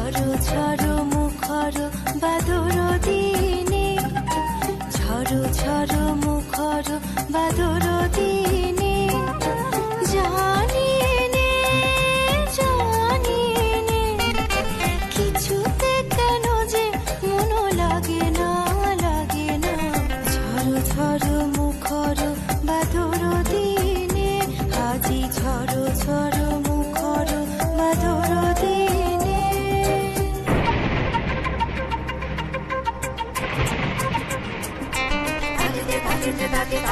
ঝড়ো ঝড়ো মুখর বাদর দিনে, ঝড়ো ঝড়ো মুখর বাদর দিনে, জানি নে জানি নে কিছুতে কেন যে মন লাগে না লাগে না। ঝড়ো ঝড়ো মুখর বাদর দিনে, আজি ঝড়ো ঝড়ো মুখর বাদর দিনে। তাকে